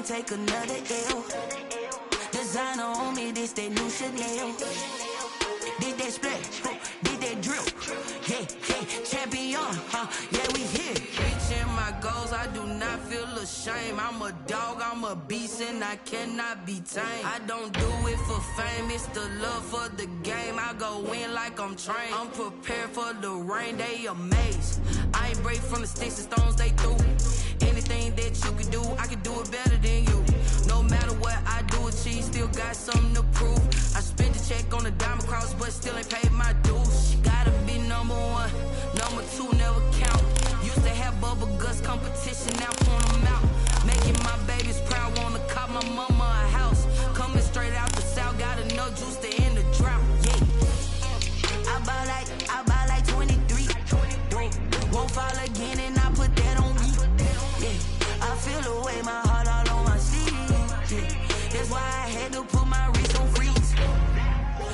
take another L. Designer on me, this that new Chanel. Did that splash, did that drill. Yeah, champion, yeah, we here. Reaching my goals, I do not feel ashamed. I'm a dog, I'm a beast, and I cannot be tamed. I don't do it for fame, it's the love for the game. I go in like I'm trained. I'm prepared for the rain, they amazed. I ain't break from the sticks and stones they threw. Anything that you can do, I can do it better than you. No matter what I do, achieve, still got something to prove. I spent the check on the diamond cross, but still ain't paid my dues. Gotta be number one, number two never count. Used to have bubble guts competition, now point them out. Making my babies proud, wanna cop my mama a house. Coming straight out the south, got enough juice to end the drought. Yeah, I buy like 23. Won't fall again, and I put that on me. Yeah, I feel the way, my heart all on my sleeve. Yeah, that's why I had to put my wrist on freeze.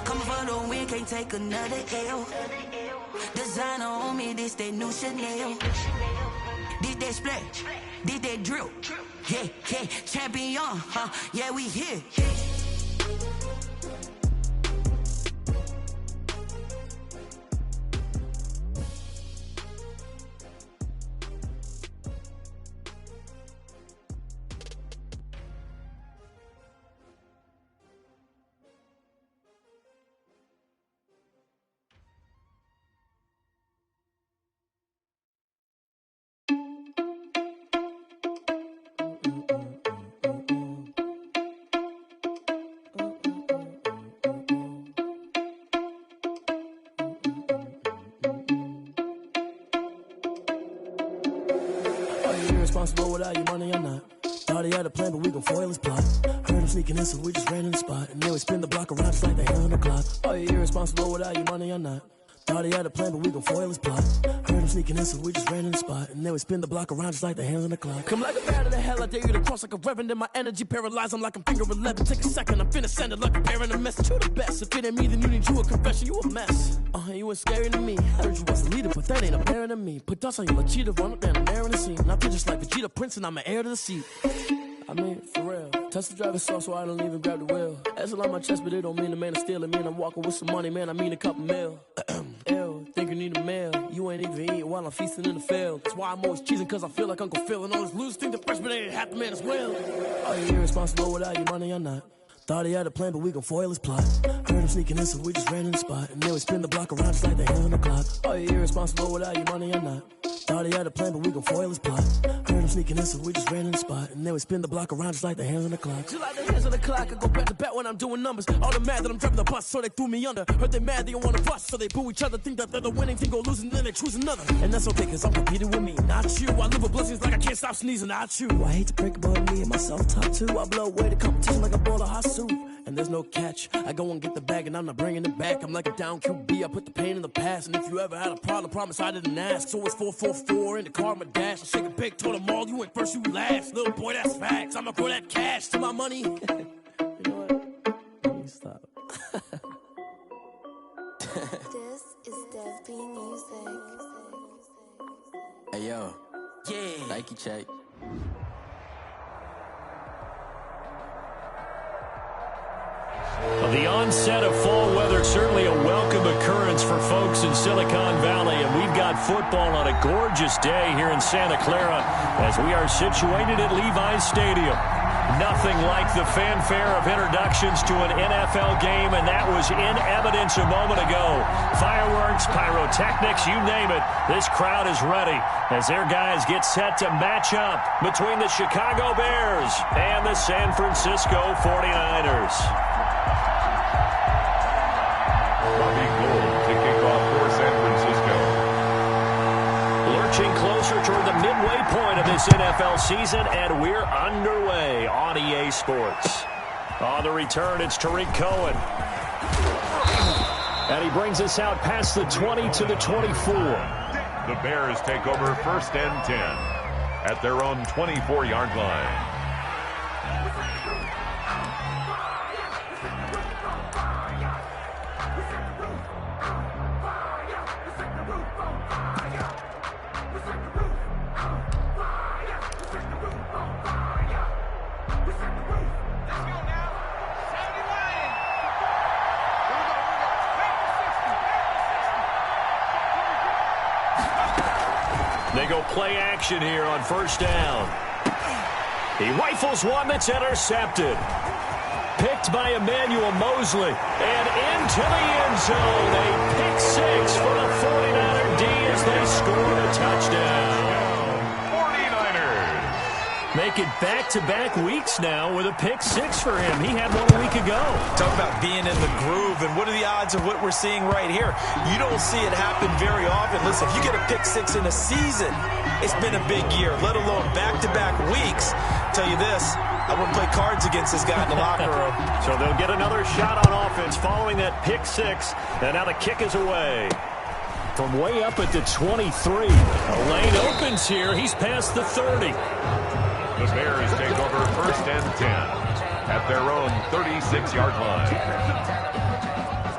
Coming for the win, can't take another L. Designer on me, this that new Chanel. Did that splash, did that drill. Yeah, champion, yeah, we here. Irresponsible without your money or not. Thought he had a plan, but we gon' foil his plot. Heard him sneaking in, so we just ran in the spot. And then we spin the block around just like the hand on the clock. Are you irresponsible without your money or not? Thought he had a plan, but we gon' foil his plot. Heard him sneaking in, so we just ran in the spot. And then we spin the block around just like the hands on the clock. Come like a bat of the hell, I dare you to cross like a reverend. And my energy paralyzed, I'm like I'm finger 11. Take a second, I'm finna send it like a parent a message. You the best, if it ain't me, then you need you a confession. You a mess, you ain't scary to me. Heard you was a leader, but that ain't apparent to me. Put dust on you like cheetah, run up down the air in the scene. I feel just like Vegeta Prince, and I'm an heir to the seat. I mean, for real. Touch the driver's soft, so I don't even grab the wheel. That's a lot on my chest, but it don't mean the man is stealing. Man, I'm walking with some money, man, I mean a couple mil. Ew, think you need a meal. You ain't even eating while I'm feasting in the field. That's why I'm always cheesing, cause I feel like Uncle Phil. And all those losers think the freshman ain't half the man as well. Are you irresponsible without your money or not? Thought he had a plan, but we gon' foil his plot. Heard him sneaking in, so we just ran in the spot. And then we spin the block around just like the hand on the clock. Are you irresponsible without your money or not? Thought he had a plan, but we gon' foil his plot. Heard him sneaking in, so we just ran in the spot. And then we spin the block around just like the hands on the clock. Just like the hands on the clock, I go back to back when I'm doing numbers. All the mad that I'm driving the bus, so they threw me under. Heard they mad, they don't wanna bust, so they boo each other. Think that they're the winning team, go losing, then they choose another. And that's okay, cause I'm competing with me, not you. I live with blessings like I can't stop sneezing, not you. I hate to break about me and my self-talk too. I blow away the competition like a bowl of hot soup. And there's no catch. I go and get the bag and I'm not bringing it back. I'm like a down QB, I put the pain in the past. And if you ever had a problem, promise I didn't ask. So it's 444 in the car, my dash. I shake a big, told them all, you ain't first, you last. Little boy, that's facts. I'ma throw that cash to my money. You know what? Let me stop. This is Dev B Music. Hey yo. Yeah. Nike check. The onset of fall weather, certainly a welcome occurrence for folks in Silicon Valley, and we've got football on a gorgeous day here in Santa Clara as we are situated at Levi's Stadium. Nothing like the fanfare of introductions to an NFL game, and that was in evidence a moment ago. Fireworks, pyrotechnics, you name it, this crowd is ready as their guys get set to match up between the Chicago Bears and the San Francisco 49ers. Bobby Gould to kick off for San Francisco. Lurching closer toward the midway point of this NFL season, and we're underway on EA Sports. On the return, it's Tariq Cohen. And he brings us out past the 20 to the 24. The Bears take over 1st and 10 at their own 24-yard line. They go play action here on first down. He rifles one that's intercepted. Picked by Emmanuel Mosley. And into the end zone. A pick six for the 49er D as they score a touchdown. 49ers. Make it back-to-back weeks now with a pick six for him. He had one a week ago. Talk about being in the groove, and what are the odds of what we're seeing right here? You don't see it happen very often. Listen, if you get a pick six in a season, it's been a big year, let alone back-to-back weeks. Tell you this, I wouldn't play cards against this guy in the locker room. So they'll get another shot on offense following that pick six, and now the kick is away. From way up at the 23. A lane opens here. He's past the 30. The Bears take over first and 10 at their own 36-yard line.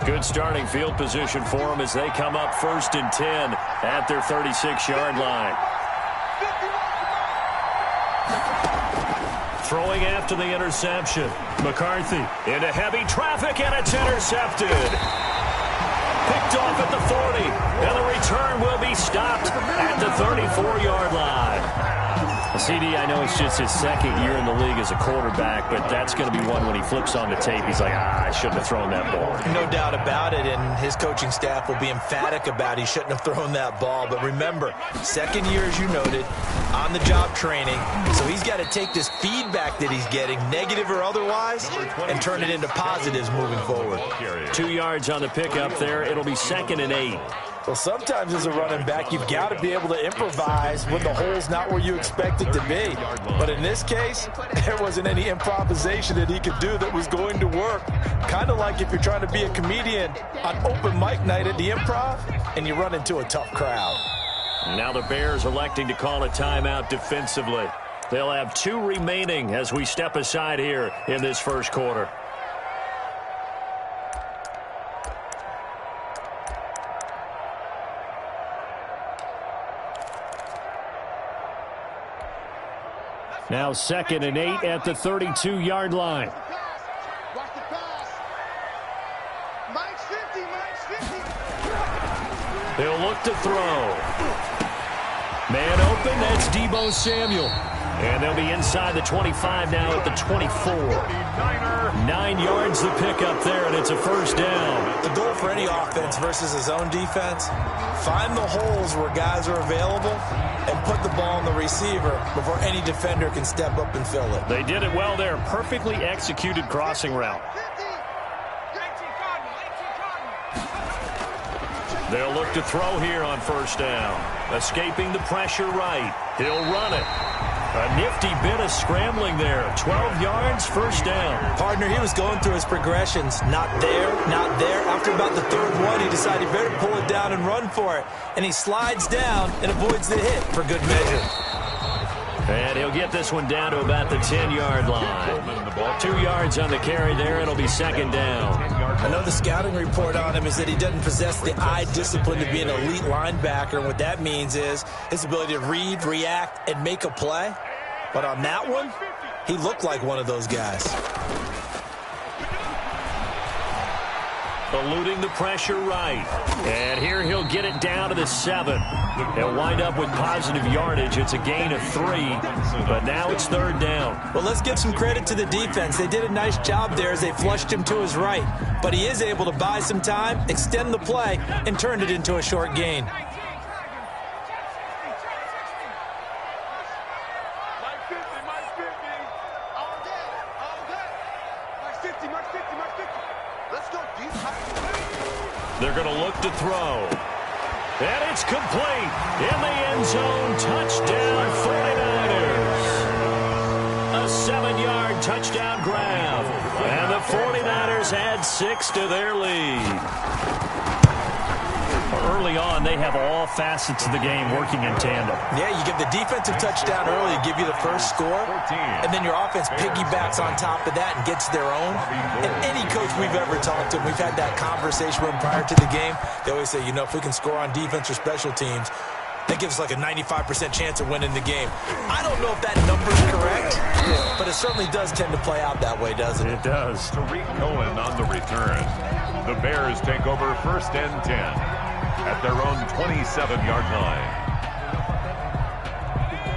Good starting field position for them as they come up first and 10 at their 36-yard line. Throwing after the interception. McCarthy into heavy traffic, and it's intercepted. Picked off at the 40, and the return will be stopped at the 34-yard line. CD, I know it's just his second year in the league as a quarterback, but that's going to be one when he flips on the tape. He's like, I shouldn't have thrown that ball. No doubt about it, and his coaching staff will be emphatic about he shouldn't have thrown that ball. But remember, second year, as you noted, on-the-job training, so he's got to take this feedback that he's getting, negative or otherwise, and turn it into positives moving forward. 2 yards on the pickup there. It'll be 2nd and 8. Well, sometimes as a running back, you've got to be able to improvise when the hole's not where you expect it to be. But in this case, there wasn't any improvisation that he could do that was going to work. Kind of like if you're trying to be a comedian on open mic night at the Improv and you run into a tough crowd. Now the Bears electing to call a timeout defensively. They'll have 2 remaining as we step aside here in this first quarter. Now 2nd and 8 at the 32-yard line. Watch the pass. Mike's 50, Mike's 50. They'll look to throw. Man open, that's Deebo Samuel. And they'll be inside the 25 now at the 24. 9 yards the pickup there, and it's a first down. The goal for any offense versus his own defense, find the holes where guys are available and put the ball on the receiver before any defender can step up and fill it. They did it well there. Perfectly executed crossing route. They'll look to throw here on first down. Escaping the pressure right. He'll run it. A nifty bit of scrambling there. 12 yards, first down. Partner, he was going through his progressions. Not there, not there. After about the 3rd one, he decided he better pull it down and run for it. And he slides down and avoids the hit for good measure. And he'll get this one down to about the 10-yard line. 2 yards on the carry there. It'll be 2nd down. I know the scouting report on him is that he doesn't possess the eye discipline to be an elite linebacker. And what that means is his ability to read, react, and make a play. But on that one, he looked like one of those guys. Eluding the pressure right. And here he'll get it down to the 7. They'll wind up with positive yardage. It's a gain of 3, but now it's 3rd down. Well, let's give some credit to the defense. They did a nice job there as they flushed him to his right. But he is able to buy some time, extend the play, and turn it into a short gain. They're going to look to throw. And it's complete. In the end zone. Touchdown, 49ers. A 7-yard touchdown grab. And the 49ers add 6 to their lead. Early on, they have all facets of the game working in tandem. Yeah, you give the defensive touchdown early, give you the first score, and then your offense piggybacks on top of that and gets their own. And any coach we've ever talked to, we've had that conversation with them prior to the game, they always say, you know, if we can score on defense or special teams, that gives us like a 95% chance of winning the game. I don't know if that number's correct, but it certainly does tend to play out that way, doesn't it? It does. Tariq Cohen on the return. The Bears take over first and 10 at their own 27-yard line.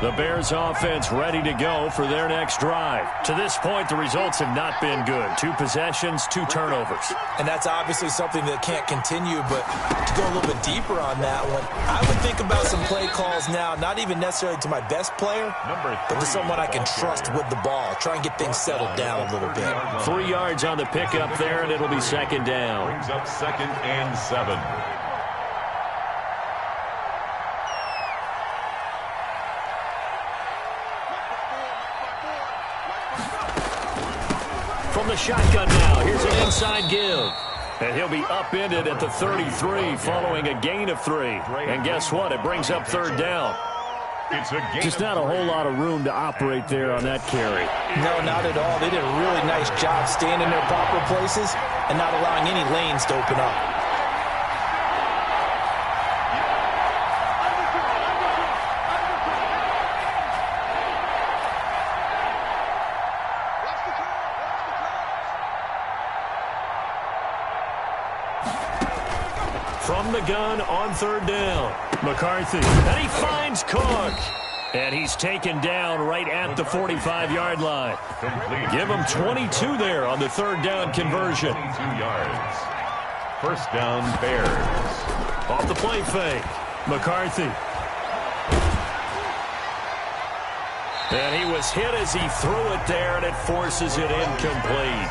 The Bears offense ready to go for their next drive. To this point, the results have not been good. 2 possessions, 2 turnovers. And that's obviously something that can't continue, but to go a little bit deeper on that one, I would think about some play calls now, not even necessarily to my best player, but to someone I can trust with the ball. Try and get things settled down a little bit. 3 yards on the pickup there, and it'll be second down. Brings up 2nd and 7. From the shotgun now, here's an inside give. And he'll be upended at the 33 following a gain of 3. And guess what? It brings up 3rd down. Just not a whole lot of room to operate there on that carry. No, not at all. They did a really nice job staying in their proper places and not allowing any lanes to open up. From the gun on 3rd down. McCarthy. And he finds Cook. And he's taken down right at the 45-yard line. Give him 22 there on the 3rd down conversion. 22 yards. 1st down, Bears. Off the play fake. McCarthy. And he was hit as he threw it there, and it forces it incomplete.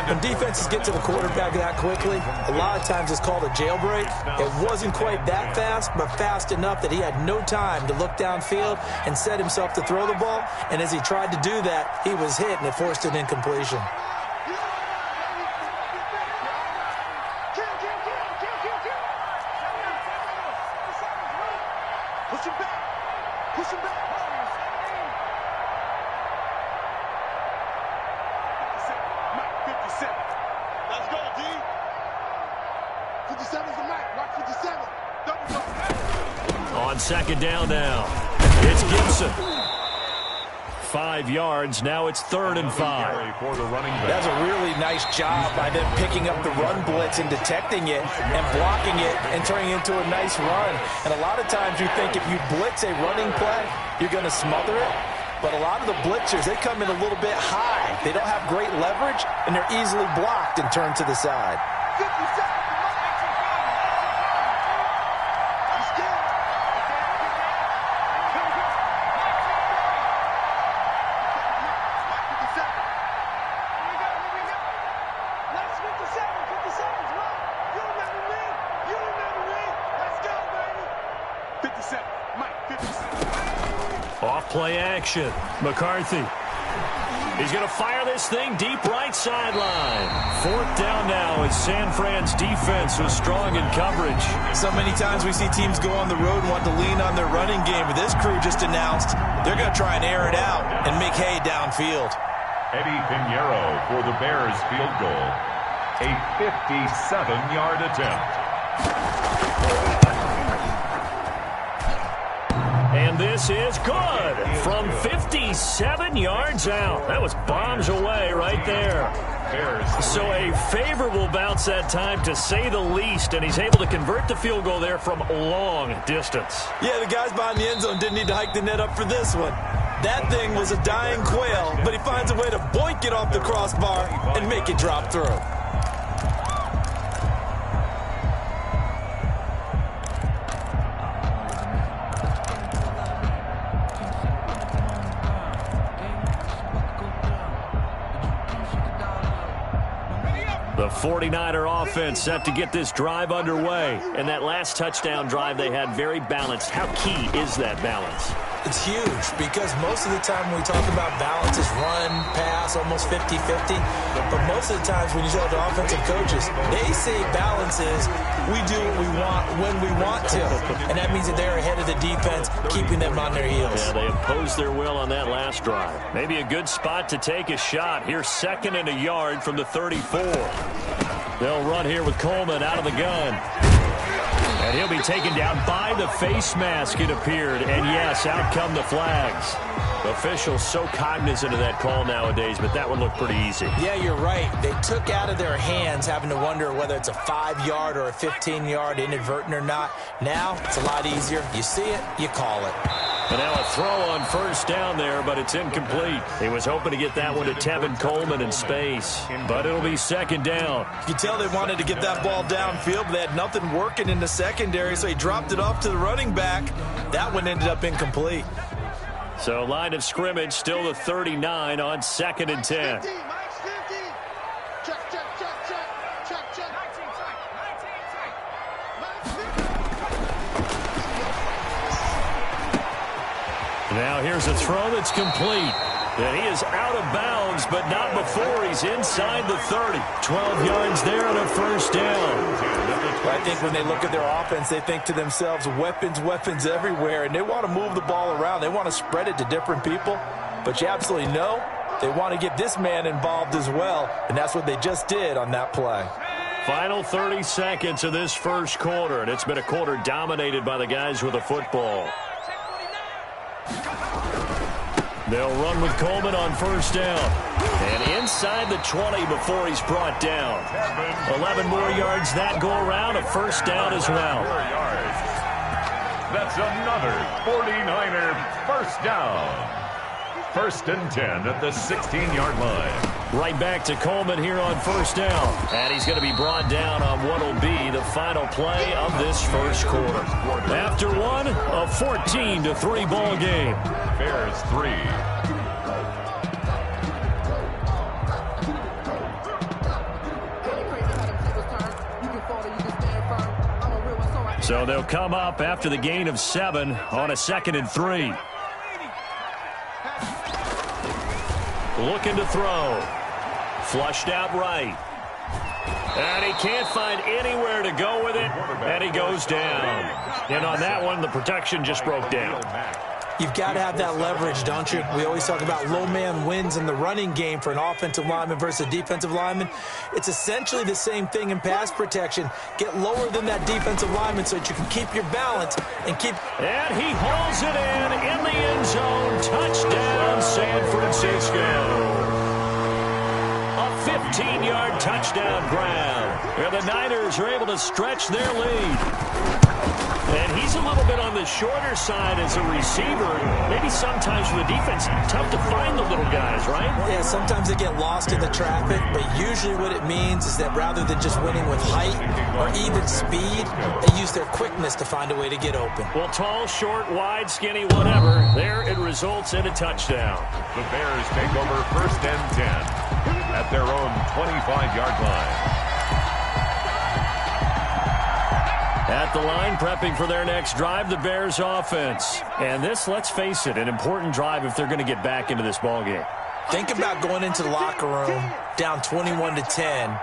When defenses get to the quarterback that quickly, a lot of times it's called a jailbreak. It wasn't quite that fast, but fast enough that he had no time to look downfield and set himself to throw the ball. And as he tried to do that, he was hit, and it forced an incompletion. Push him back. Push him back. Let's go, D. 57's the mic. Watch 57. Double go. On 2nd down now. It's Gibson. 5 yards. Now it's 3rd and 5. For the running back. That's a really nice job by them picking up the run blitz and detecting it and blocking it and turning it into a nice run. And a lot of times you think if you blitz a running play, you're going to smother it. But a lot of the blitzers, they come in a little bit high. They don't have great leverage, and they're easily blocked and turned to the side. 57. Off play action. McCarthy. He's going to fire this thing deep right sideline. 4th down now as San Fran's defense was strong in coverage. So many times we see teams go on the road and want to lean on their running game, but this crew just announced they're going to try and air it out and make hay downfield. Eddie Pinheiro for the Bears field goal. A 57-yard attempt. And this is good from 57 yards out. That was bombs away right there. So a favorable bounce that time, to say the least, and he's able to convert the field goal there from long distance. Yeah, the guys behind the end zone didn't need to hike the net up for this one. That thing was a dying quail, but he finds a way to boink it off the crossbar and make it drop through. The 49er offense set to get this drive underway. And that last touchdown drive they had very balanced. How key is that balance? It's huge because most of the time when we talk about balance, it's run, pass, almost 50-50. But most of the times when you talk to offensive coaches, they say balance is we do what we want when we want to. And that means that they're ahead of the defense, keeping them on their heels. Yeah, they imposed their will on that last drive. Maybe a good spot to take a shot. Here's 2nd and a yard from the 34. They'll run here with Coleman out of the gun. And he'll be taken down by the face mask, it appeared. And yes, out come the flags. Officials so cognizant of that call nowadays, but that one looked pretty easy. Yeah, you're right. They took out of their hands having to wonder whether it's a 5-yard or a 15-yard, inadvertent or not. Now, it's a lot easier. You see it, you call it. And now a throw on first down there, but it's incomplete. He was hoping to get that one to Tevin Coleman in space, but it'll be second down. You can tell they wanted to get that ball downfield, but they had nothing working in the secondary, so he dropped it off to the running back. That one ended up incomplete. So line of scrimmage still the 39 on 2nd and 10. Now here's a throw that's complete. And he is out of bounds, but not before he's inside the 30. 12 yards there on a first down. I think when they look at their offense, they think to themselves, weapons, weapons everywhere, and they want to move the ball around. They want to spread it to different people. But you absolutely know they want to get this man involved as well, and that's what they just did on that play. Final 30 seconds of this first quarter, and it's been a quarter dominated by the guys with the football. They'll run with Coleman on first down. And inside the 20 before he's brought down. 11 more yards that go around. A first down as well. That's another 49er first down. 1st and 10 at the 16-yard line. Right back to Coleman here on first down. And he's going to be brought down on what will be the final play of this first quarter. After one, a 14-3 ball game. Bears 3. So they'll come up after the gain of 7 on a 2nd and 3. Looking to throw. Flushed out right. And he can't find anywhere to go with it. And he goes down. And on that one, the protection just broke down. You've got to have that leverage, don't you? We always talk about low man wins in the running game for an offensive lineman versus a defensive lineman. It's essentially the same thing in pass protection. Get lower than that defensive lineman so that you can keep your balance and keep... And he hauls it in the end zone. Touchdown, San Francisco. A 15-yard touchdown grab. And the Niners are able to stretch their lead. And he's a little bit on the shorter side as a receiver. Maybe sometimes for the defense, tough to find the little guys, right? Yeah, sometimes they get lost in the traffic, but usually what it means is that rather than just winning with height or even speed, they use their quickness to find a way to get open. Well, tall, short, wide, skinny, whatever, there it results in a touchdown. The Bears take over 1st and 10 at their own 25-yard line. At the line, prepping for their next drive, the Bears offense. And this, let's face it, an important drive if they're going to get back into this ballgame. Think about going into the locker room down 21-10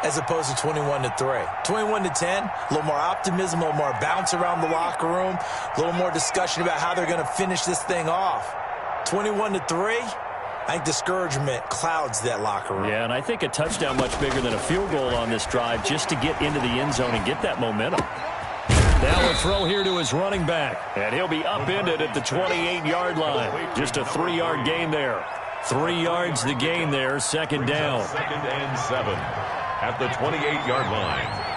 as opposed to 21-3. 21-10, a little more optimism, a little more bounce around the locker room, a little more discussion about how they're going to finish this thing off. 21-3, I think discouragement clouds that locker room. Yeah, and I think a touchdown much bigger than a field goal on this drive just to get into the end zone and get that momentum. Now a throw here to his running back, and he'll be upended at the 28-yard line. Just a 3-yard gain there. 3 yards the gain there, 2nd down. 2nd and 7 at the 28-yard line.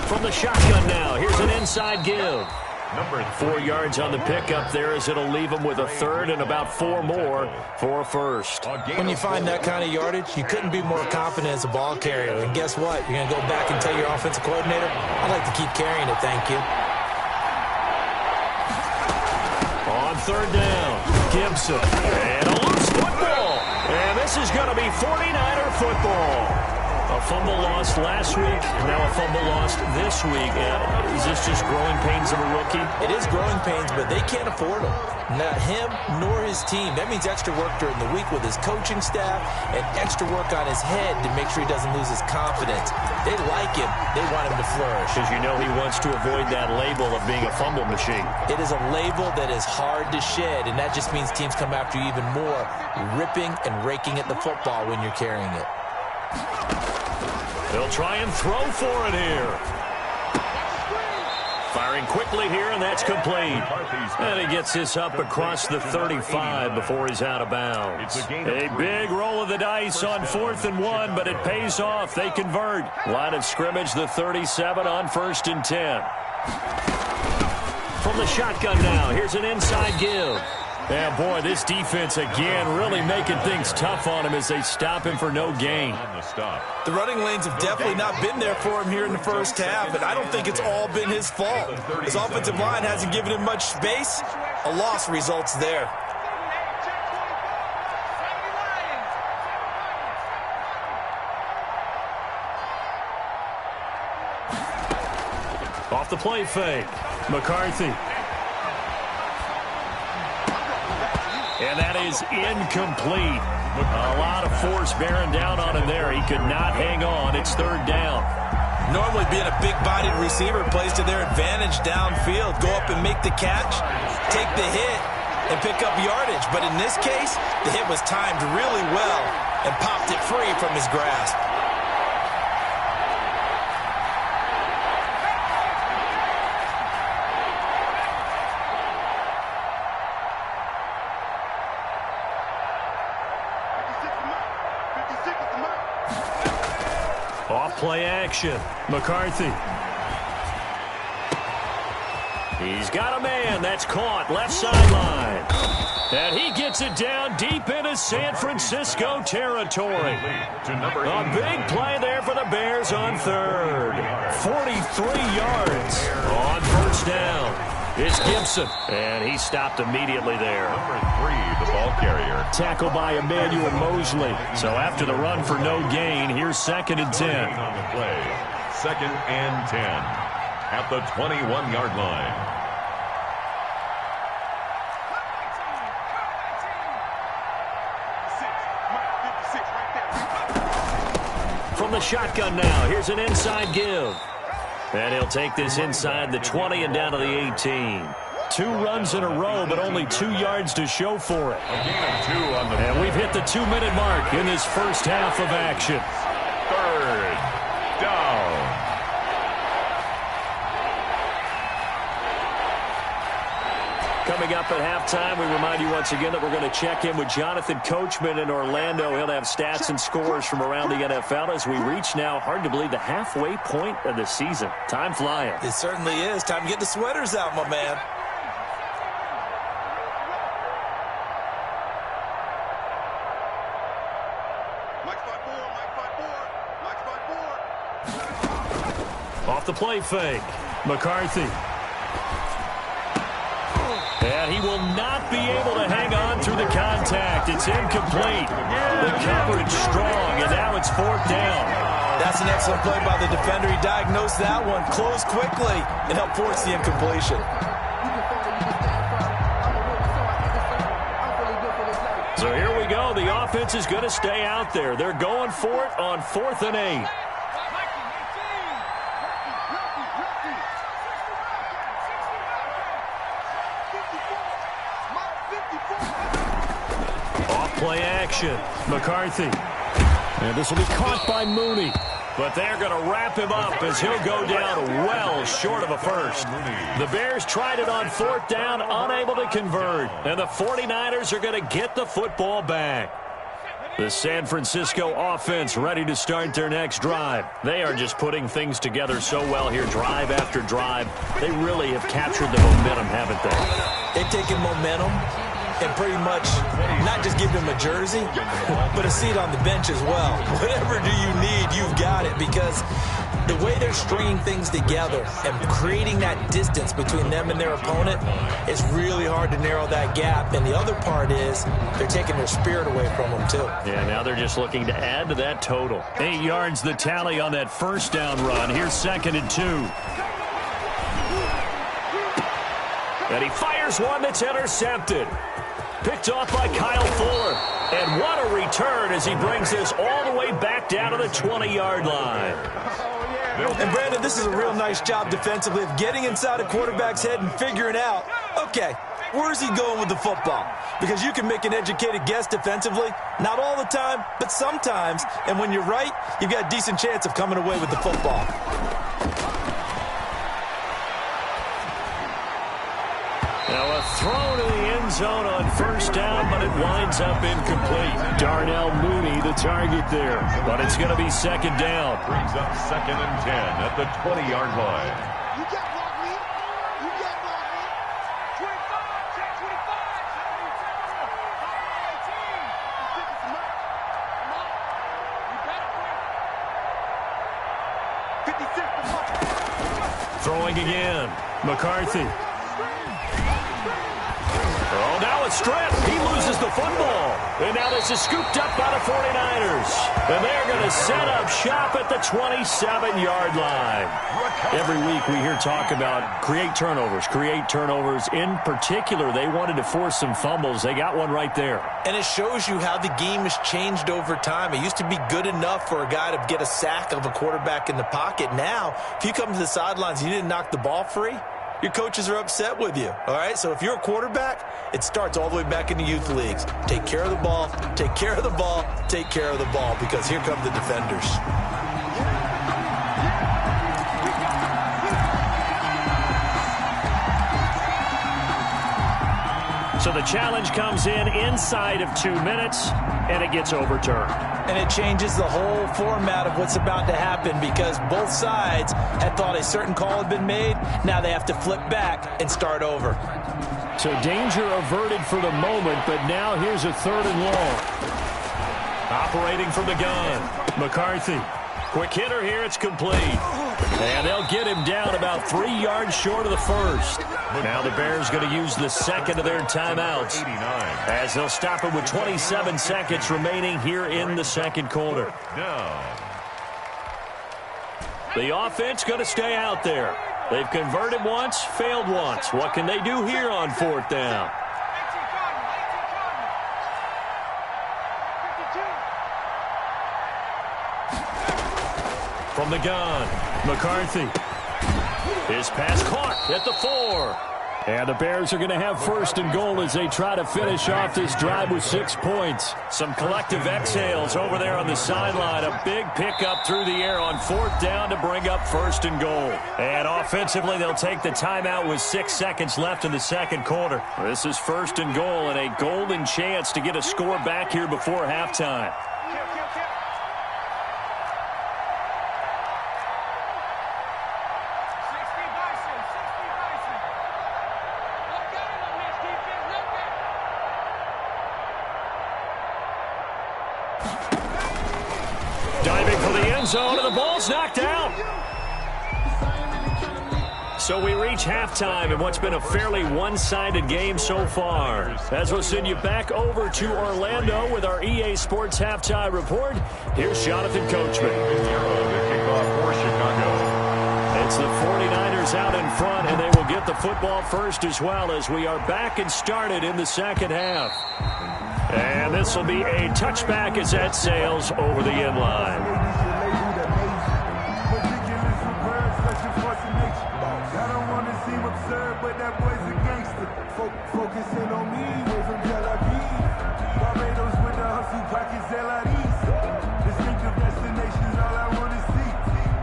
From the shotgun now, here's an inside give. 4 yards on the pickup there as it'll leave him with a 3rd and about 4 more for a first. When you find that kind of yardage, you couldn't be more confident as a ball carrier. And guess what? You're going to go back and tell your offensive coordinator, I'd like to keep carrying it, thank you. On 3rd down, Gibson. And a loose football. And this is going to be 49er football. A fumble lost last week, now a fumble lost this week. Is this just growing pains of a rookie? It is growing pains, but they can't afford them. Not him nor his team. That means extra work during the week with his coaching staff and extra work on his head to make sure he doesn't lose his confidence. They like him. They want him to flourish. Because you know he wants to avoid that label of being a fumble machine. It is a label that is hard to shed, and that just means teams come after you even more, ripping and raking at the football when you're carrying it. They'll try and throw for it here. Firing quickly here, and that's complete. And he gets this up across the 35 before he's out of bounds. A big roll of the dice on 4th and 1, but it pays off. They convert. Line of scrimmage, the 37 on 1st and 10. From the shotgun now, here's an inside give. Yeah, boy, this defense again really making things tough on him as they stop him for no gain. The running lanes have definitely not been there for him here in the first half, and I don't think it's all been his fault. His offensive line hasn't given him much space. A loss results there. Off the play fake. McCarthy. And that is incomplete. A lot of force bearing down on him there. He could not hang on. It's 3rd down. Normally being a big-bodied receiver plays to their advantage downfield. Go up and make the catch, take the hit, and pick up yardage. But in this case, the hit was timed really well and popped it free from his grasp. Play action. McCarthy. He's got a man. That's caught. Left sideline. And he gets it down deep into San Francisco territory. A big play there for the Bears on 3rd. 43 yards on 1st down. It's Gibson, and he stopped immediately there. Number 3, the ball carrier. Tackled by Emmanuel Mosley. So after the run for no gain, here's 2nd and 10. On the play, 2nd and 10 at the 21-yard line. From the shotgun now, here's an inside give. And he'll take this inside the 20 and down to the 18. 2 runs in a row, but only 2 yards to show for it. A gain of 2 on the play. And we've hit the 2-minute mark in this first half of action. 3rd down. Coming up at halftime, we remind you once again that we're going to check in with Jonathan Coachman in Orlando. He'll have stats and scores from around the NFL as we reach now, hard to believe, the halfway point of the season. Time flying. It certainly is. Time to get the sweaters out, my man. Off the play fake. McCarthy. And he will not be able to hang on through the contact. It's incomplete. The coverage strong, and now it's 4th down. That's an excellent play by the defender. He diagnosed that one, closed quickly, and helped force the incompletion. So here we go. The offense is going to stay out there. They're going for it on 4th and 8. Play action. McCarthy. And this will be caught by Mooney. But they're going to wrap him up as he'll go down well short of a first. The Bears tried it on 4th down, unable to convert. And the 49ers are going to get the football back. The San Francisco offense ready to start their next drive. They are just putting things together so well here, drive after drive. They really have captured the momentum, haven't they? They've taken momentum and pretty much not just give him a jersey, but a seat on the bench as well. Whatever do you need, you've got it, because the way they're stringing things together and creating that distance between them and their opponent, it's really hard to narrow that gap. And the other part is they're taking their spirit away from them, too. Yeah, now they're just looking to add to that total. 8 yards the tally on that 1st down run. Here's 2nd and 2. And he fires one that's intercepted. Picked off by Kyle Fuller. And what a return as he brings this all the way back down to the 20-yard line. And, Brandon, this is a real nice job defensively of getting inside a quarterback's head and figuring out, okay, where's he going with the football? Because you can make an educated guess defensively. Not all the time, but sometimes. And when you're right, you've got a decent chance of coming away with the football. first down, but it winds up incomplete. Darnell Mooney, the target there, but it's going to be second down. Brings up 2nd and 10 at the 20-yard line. You got block me. You got block me. 25, check 25, 18. Throwing again. McCarthy. Oh, now a strip. He loses the football. And now this is scooped up by the 49ers. And they're going to set up shop at the 27-yard line. Every week we hear talk about create turnovers. In particular, they wanted to force some fumbles. They got one right there. And it shows you how the game has changed over time. It used to be good enough for a guy to get a sack of a quarterback in the pocket. Now, if you come to the sidelines and you didn't knock the ball free, your coaches are upset with you, all right? So if you're a quarterback, it starts all the way back in the youth leagues. Take care of the ball, take care of the ball, take care of the ball, because here come the defenders. So the challenge comes in inside of 2 minutes, and it gets overturned. And it changes the whole format of what's about to happen, because both sides had thought a certain call had been made. Now they have to flip back and start over. So danger averted for the moment, but now here's a 3rd and long. Operating from the gun, McCarthy. Quick hitter here, it's complete. And they'll get him down about 3 yards short of the first. Now the Bears going to use the second of their timeouts, as they'll stop him with 27 seconds remaining here in the second quarter. The offense going to stay out there. They've converted once, failed once. What can they do here on 4th down? From the gun, McCarthy. His pass caught at the 4. And the Bears are going to have 1st and goal as they try to finish off this drive with 6 points. Some collective exhales over there on the sideline. A big pickup through the air on 4th down to bring up 1st and goal. And offensively, they'll take the timeout with 6 seconds left in the second quarter. This is 1st and goal and a golden chance to get a score back here before halftime. Diving for the end zone, and the ball's knocked out. So we reach halftime in what's been a fairly one-sided game so far. As we'll send you back over to Orlando with our EA Sports Halftime Report, here's Jonathan Coachman. It's the 49ers out in front, and they will get the football first as well, as we are back and started in the second half. And this will be a touchback as that sails over the end line. Focusing on me, way from Tel Aviv. Barbados with the hustle pockets, LIDs. Distinctive destinations, all I want to see.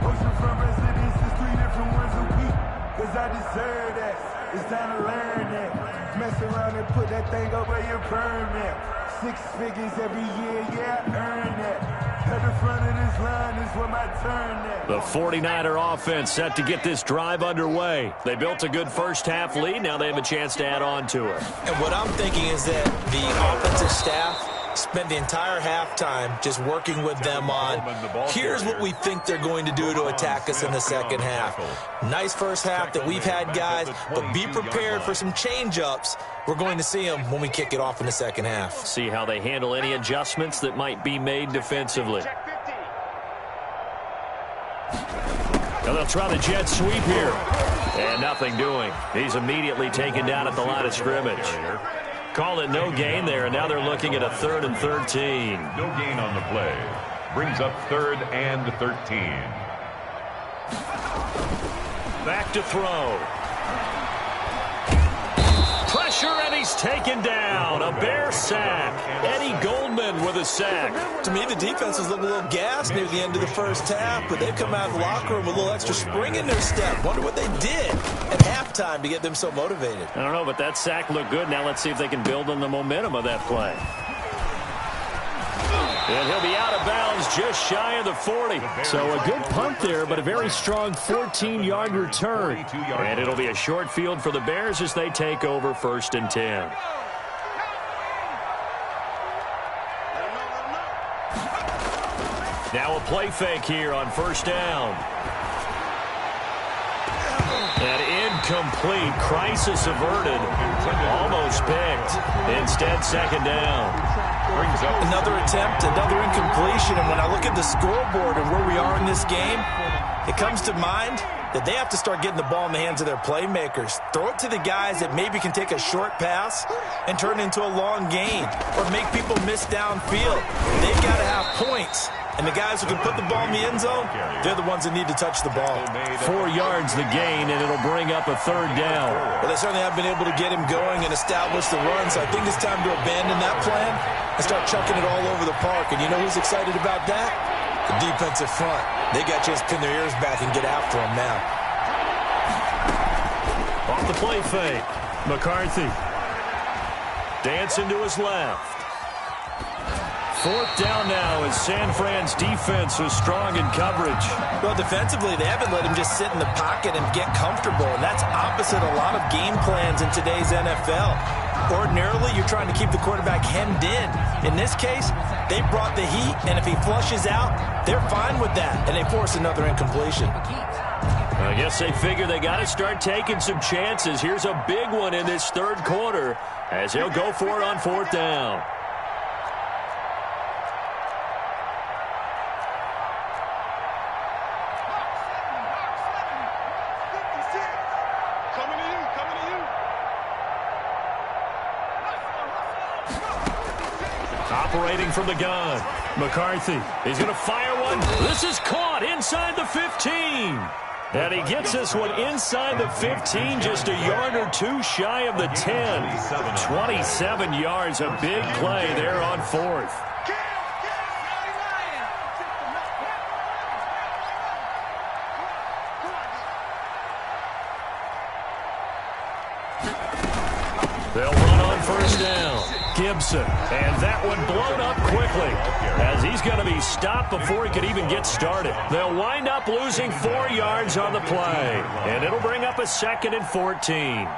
Oceanfront residences, 3 different ones a week. Cause I deserve that. It's time to learn that. Mess around and put that thing over your permit. 6 figures every year, yeah, I earn that. At the front of this line is where my turn at. The 49er offense set to get this drive underway. They built a good first half lead. Now they have a chance to add on to it. And what I'm thinking is that the offensive staff spent the entire halftime just working with them on, here's what we think they're going to do to attack us in the second half. Nice first half that we've had, guys, but be prepared for some change-ups. We're going to see them when we kick it off in the second half. See how they handle any adjustments that might be made defensively. Now they'll try the jet sweep here. And nothing doing. He's immediately taken down at the line of scrimmage. Call it no gain there, and now they're looking at a 3rd and 13. No gain on the play. Brings up 3rd and 13. Back to throw. pressure, and he's taken down. A Bear sack. Eddie Goldman with a sack. To me, the defense was looking a little gassed near the end of the first half, but they've come out of the locker room with a little extra spring in their step. Wonder what they did at halftime to get them so motivated. I don't know, but that sack looked good. Now let's see if they can build on the momentum of that play. And he'll be out of bounds just shy of the 40. So a good punt there, but a very strong 14-yard return. And it'll be a short field for the Bears as they take over 1st and 10. Now a play fake here on 1st down. And incomplete. Crisis averted. Almost picked. Instead, 2nd down. Another attempt, another incompletion, and when I look at the scoreboard and where we are in this game, it comes to mind that they have to start getting the ball in the hands of their playmakers. Throw it to the guys that maybe can take a short pass and turn it into a long gain or make people miss downfield. They've got to have points. And the guys who can put the ball in the end zone, they're the ones that need to touch the ball. 4 yards the gain, and it'll bring up a 3rd down. Well, they certainly have been able to get him going and establish the run, so I think it's time to abandon that plan and start chucking it all over the park. And you know who's excited about that? The defensive front. They got to just pin their ears back and get after him now. Off the play fake. McCarthy. Dancing to his left. 4th down now as San Fran's defense is strong in coverage. Well, defensively, they haven't let him just sit in the pocket and get comfortable, and that's opposite a lot of game plans in today's NFL. Ordinarily, you're trying to keep the quarterback hemmed in. In this case, they brought the heat, and if he flushes out, they're fine with that, and they force another incompletion. I guess they figure they got to start taking some chances. Here's a big one in this 3rd quarter as he'll go for it on 4th down. Operating from the gun. McCarthy. He's going to fire one. This is caught inside the 15. And he gets this one inside the 15, just a yard or two shy of the 10. 27 yards, a big play there on 4th. They'll run on 1st down. Gibson, and that one blown up quickly as he's going to be stopped before he could even get started. They'll wind up losing 4 yards on the play, and it'll bring up a 2nd and 14.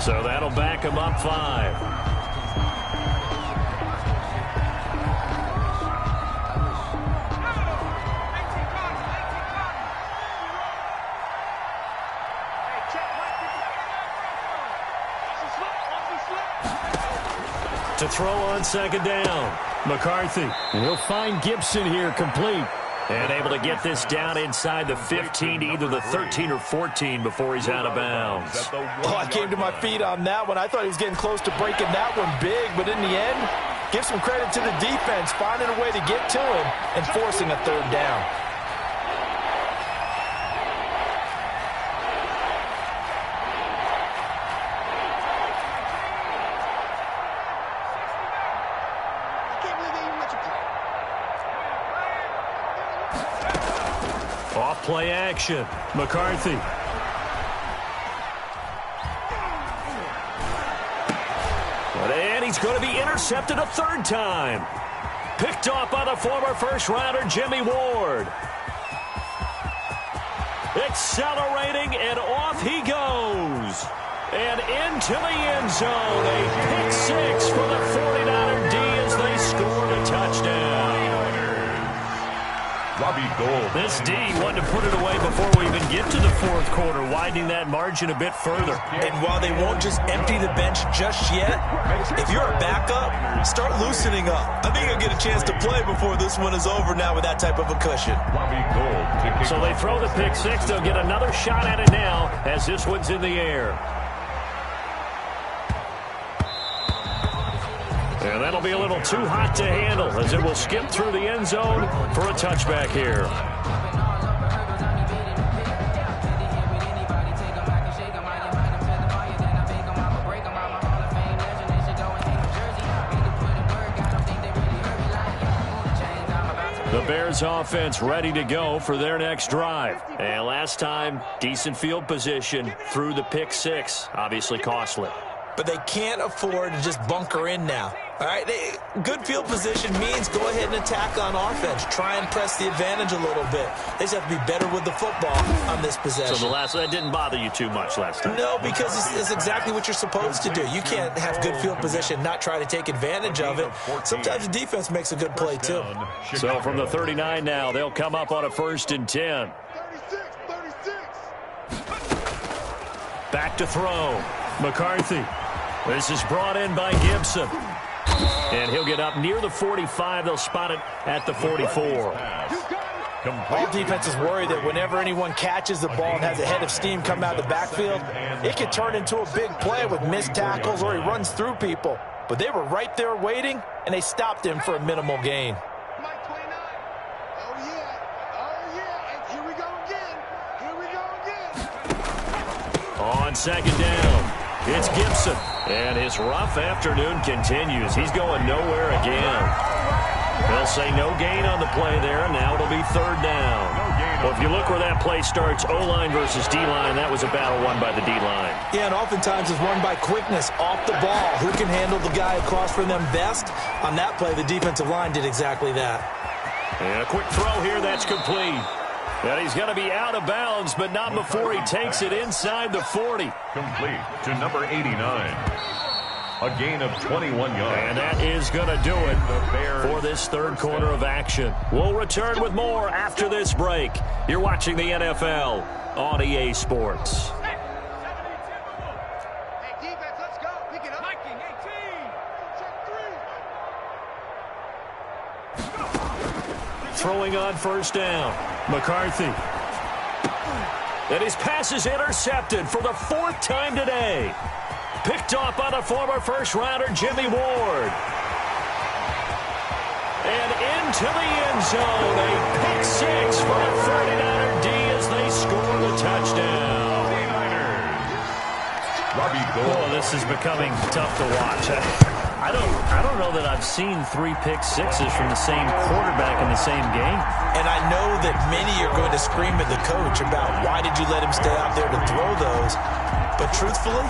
So that'll back him up 5. To throw on 2nd down. McCarthy. And he'll find Gibson here complete. And able to get this down inside the 15 to either the 13 or 14 before he's out of bounds. Oh, I came to my feet on that one. I thought he was getting close to breaking that one big, but in the end, give some credit to the defense, finding a way to get to him and forcing a 3rd down. Play action. McCarthy. And he's going to be intercepted a 3rd time. Picked off by the former first-rounder Jimmy Ward. Accelerating, and off he goes. And into the end zone. A pick 6 for the 49er D as they scored a touchdown. Robbie Gould. This D wanted to put it away before we even get to the fourth quarter, widening that margin a bit further. And while they won't just empty the bench just yet, if you're a backup, start loosening up. I think you'll get a chance to play before this one is over now with that type of a cushion. Robbie Gould. So they throw the pick six. They'll get another shot at it now as this one's in the air. And that'll be a little too hot to handle as it will skip through the end zone for a touchback here. The Bears offense ready to go for their next drive. And last time, decent field position through the pick six. Obviously costly. But they can't afford to just bunker in now. All right, good field position means go ahead and attack on offense. Try and press the advantage a little bit. They just have to be better with the football on this possession. So that didn't bother you too much last time? No, because it's exactly what you're supposed to do. You can't have good field position and not try to take advantage of it. Sometimes the defense makes a good play, too. So from the 39 now, they'll come up on a 1st and 10. 36. Back to throw. McCarthy. This is brought in by Gibson. And he'll get up near the 45. They'll spot it at the 44. All defenses worry that whenever anyone catches the ball and has a head of steam come out of the backfield, it could turn into a big play with missed tackles or he runs through people. But they were right there waiting, and they stopped him for a minimal gain. Mike 29. Oh, yeah. And here we go again. On 2nd down, it's Gibson. And his rough afternoon continues. He's going nowhere again. They'll say no gain on the play there, and now it'll be 3rd down. Well, if you look where that play starts, O-line versus D-line, that was a battle won by the D-line. Yeah, and oftentimes it's won by quickness off the ball. Who can handle the guy across from them best? On that play, the defensive line did exactly that. And a quick throw here, that's complete. And he's going to be out of bounds, but not before he takes it inside the 40. Complete to number 89. A gain of 21 yards. And that is going to do it for this 3rd quarter of action. We'll return with more after this break. You're watching the NFL on EA Sports. Hey, defense, let's go. Pick it up. Viking 18. Check 3. Throwing on 1st down. McCarthy. And his pass is intercepted for the 4th time today. Picked off by the former first-rounder Jimmy Ward. And into the end zone. A pick six for the 49er D as they score the touchdown. Robbie Gould. Oh, this is becoming tough to watch. I don't know that I've seen 3 pick sixes from the same quarterback in the same game. And I know that many are going to scream at the coach about why did you let him stay out there to throw those. But truthfully,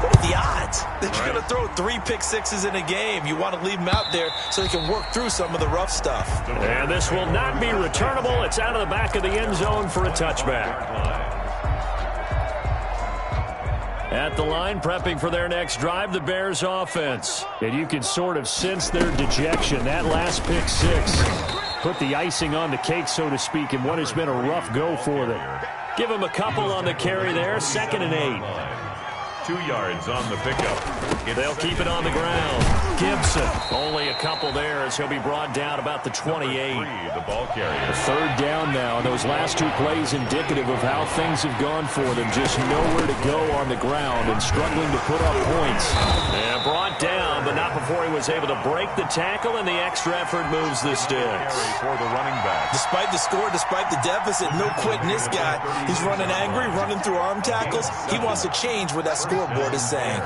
what are the odds that you're going to throw 3 pick sixes in a game? You want to leave him out there so he can work through some of the rough stuff. And this will not be returnable. It's out of the back of the end zone for a touchback. At the line, prepping for their next drive, the Bears offense. And you can sort of sense their dejection. That last pick six put the icing on the cake, so to speak, in what has been a rough go for them. Give them a couple on the carry there, 2nd and 8. 2 yards on the pickup. They'll keep it on the ground. Gibson, only a couple there as he'll be brought down about the 28. The ball carrier. 3rd down now. Those last 2 plays indicative of how things have gone for them. Just nowhere to go on the ground and struggling to put up points. And brought down, but not before he was able to break the tackle, and the extra effort moves the sticks. For the running back. Despite the score, despite the deficit, no quitting this guy. He's running angry, running through arm tackles. He wants to change what that scoreboard is saying.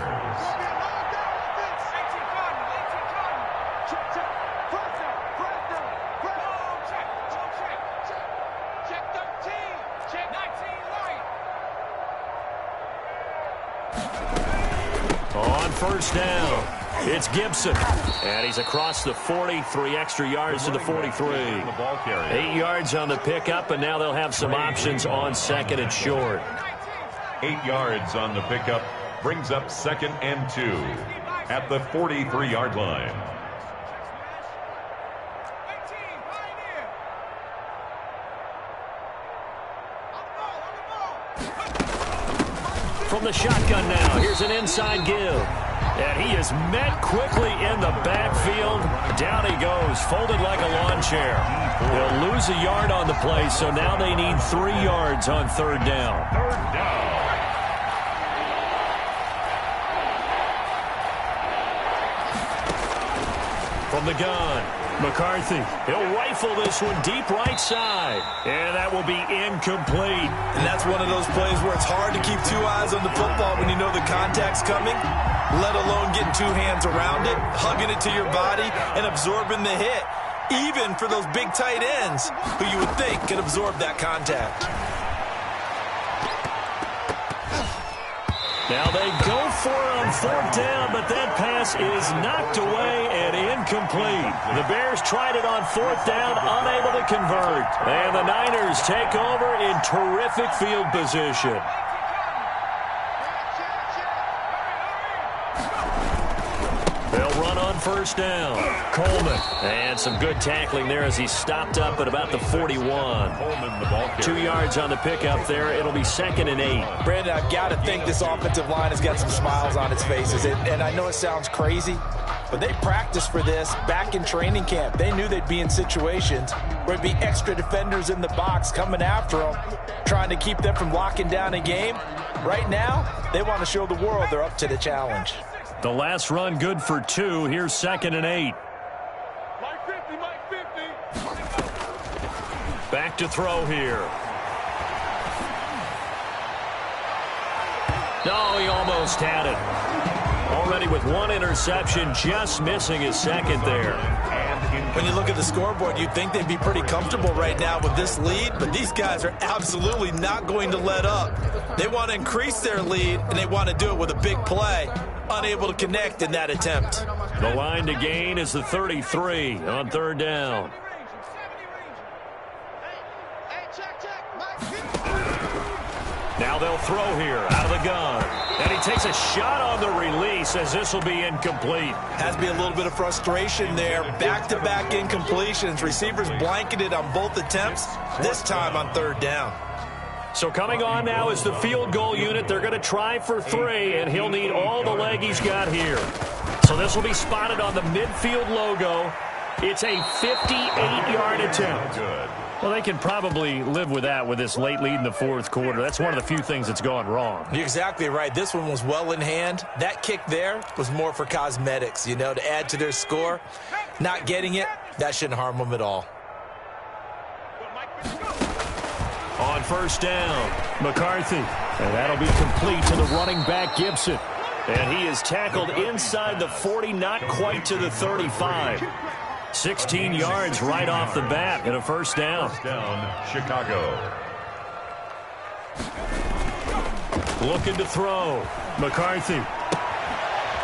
On 1st down, it's Gibson. And he's across the 40, 3 extra yards to the 43. 8 yards on the pickup, and now they'll have some options on 2nd and short. 8 yards on the pickup brings up 2nd and 2 at the 43-yard line. from the shotgun now. Here's an inside give. And he is met quickly in the backfield. Down he goes, folded like a lawn chair. They'll lose a yard on the play, so now they need 3 yards on third down. Third down. From the gun, McCarthy. He'll rifle this one deep right side. And that will be incomplete. And that's one of those plays where it's hard to keep 2 eyes on the football when you know the contact's coming, let alone getting 2 hands around it, hugging it to your body, and absorbing the hit. Even for those big tight ends who you would think could absorb that contact. Now they go for it on fourth down, but that pass is knocked away and incomplete. The Bears tried it on fourth down, unable to convert. And the Niners take over in terrific field position. They'll run on first down. Coleman. And some good tackling there as he stopped up at about the 41. 2 yards on the pickup there. It'll be 2nd and 8. Brandon, I've got to think this offensive line has got some smiles on its faces. And I know it sounds crazy, but they practiced for this back in training camp. They knew they'd be in situations where it'd be extra defenders in the box coming after them, trying to keep them from locking down a game. Right now, they want to show the world they're up to the challenge. The last run good for 2. Here's 2nd and 8. Back to throw here. No, he almost had it. Already with 1 interception, just missing his 2nd there. When you look at the scoreboard, you'd think they'd be pretty comfortable right now with this lead, but these guys are absolutely not going to let up. They want to increase their lead, and they want to do it with a big play. Unable to connect in that attempt. The line to gain is the 33 on third down. Now they'll throw here out of the gun. And he takes a shot on the release as this will be incomplete. Has to be a little bit of frustration there. Back-to-back incompletions. Receivers blanketed on both attempts, this time on third down. So coming on now is the field goal unit. They're going to try for 3, and he'll need all the leg he's got here. So this will be spotted on the midfield logo. It's a 58-yard attempt. Good. Well, they can probably live with that with this late lead in the fourth quarter. That's one of the few things that's gone wrong. You're exactly right. This one was well in hand. That kick there was more for cosmetics, you know, to add to their score. Not getting it, that shouldn't harm them at all. On first down, McCarthy. And that'll be complete to the running back, Gibson. And he is tackled inside the 40, not quite to the 35. 16 yards right off the bat and a first down. First down, Chicago. Looking to throw. McCarthy.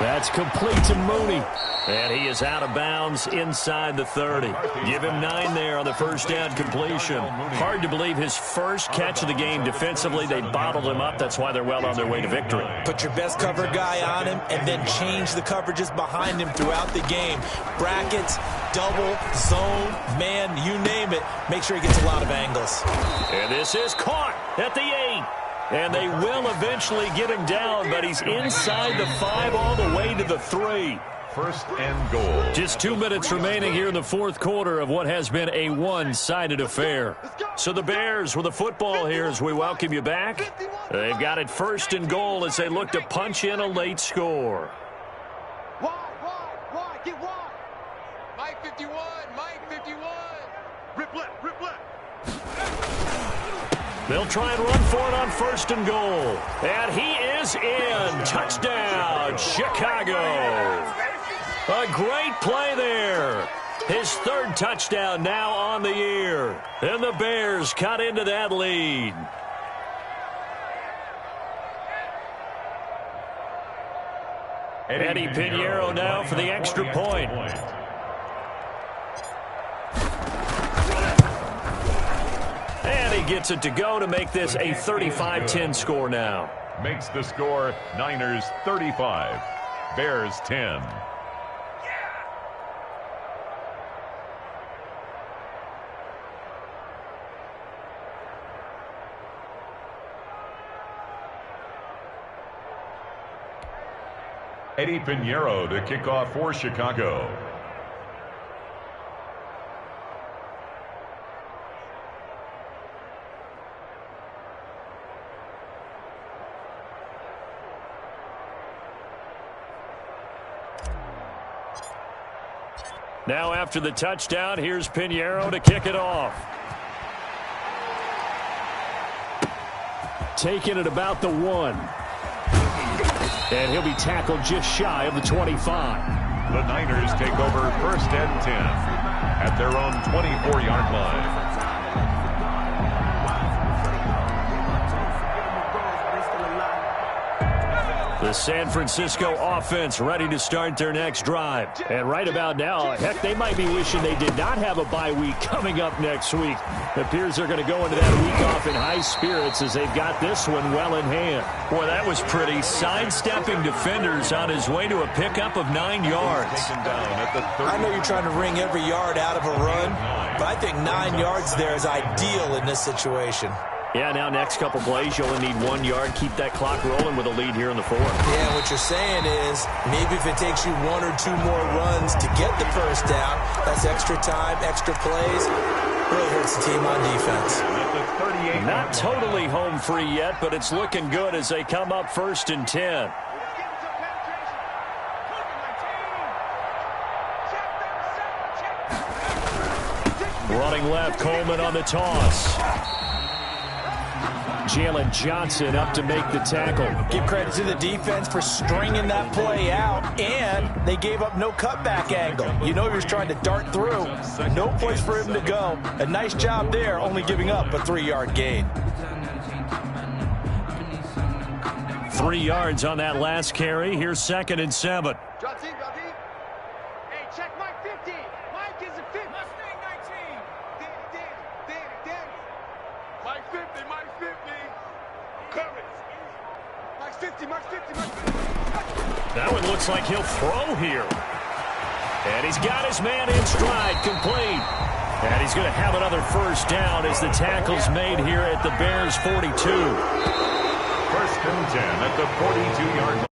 That's complete to Mooney. And he is out of bounds inside the 30. Give him 9 there on the first down completion. Hard to believe his first catch of the game defensively. They bottled him up. That's why they're well on their way to victory. Put your best cover guy on him and then change the coverages behind him throughout the game. Brackets, double, zone, man, you name it. Make sure he gets a lot of angles. And this is caught at the 8. And they will eventually get him down, but he's inside the 5 all the way to the 3. First and goal. Just 2 minutes remaining here in the fourth quarter of what has been a one-sided affair. So the Bears with the football here as we welcome you back. They've got it first and goal as they look to punch in a late score. Wide, get wide. Mike 51, Mike 51. Rip left. They'll try and run for it on first and goal. And he is in. Touchdown, Chicago. A great play there. His 3rd touchdown now on the year. And the Bears cut into that lead. Eddie Pinheiro now for the extra point. And he gets it to go to make this a 35-10 score now. Makes the score Niners 35, Bears 10. Eddie Pinheiro to kick off for Chicago. Now after the touchdown, here's Pinheiro to kick it off. Taking it about the 1. And he'll be tackled just shy of the 25. The Niners take over 1st and 10 at their own 24-yard line. The San Francisco offense ready to start their next drive. And right about now, heck, they might be wishing they did not have a bye week coming up next week. It appears they're going to go into that week off in high spirits as they've got this one well in hand. Boy, that was pretty. Sidestepping defenders on his way to a pickup of 9 yards. I know you're trying to wring every yard out of a run, but I think 9 yards there is ideal in this situation. Yeah, now next couple plays, you only need 1 yard. Keep that clock rolling with a lead here in the 4th. Yeah, what you're saying is maybe if it takes you 1 or 2 more runs to get the first down, that's extra time, extra plays. Really hurts the team on defense. Not totally home free yet, but it's looking good as they come up 1st and 10. Running left, Coleman on the toss. Jalen Johnson up to make the tackle. Give credit to the defense for stringing that play out, and they gave up no cutback angle. You know he was trying to dart through. No place for him to go. A nice job there, only giving up a 3-yard gain. 3 yards on that last carry. Here's 2nd and 7. Hey, check Mike 50. Mike is a 50. Mustang 19. Dan. Mike 50, Mike 50. Coming. Mike 50, Mike 50, Mike 50. That one looks like he'll throw here. And he's got his man in stride, complete. And he's going to have another first down as the tackle's made here at the Bears' 42. 1st and 10 at the 42-yard line.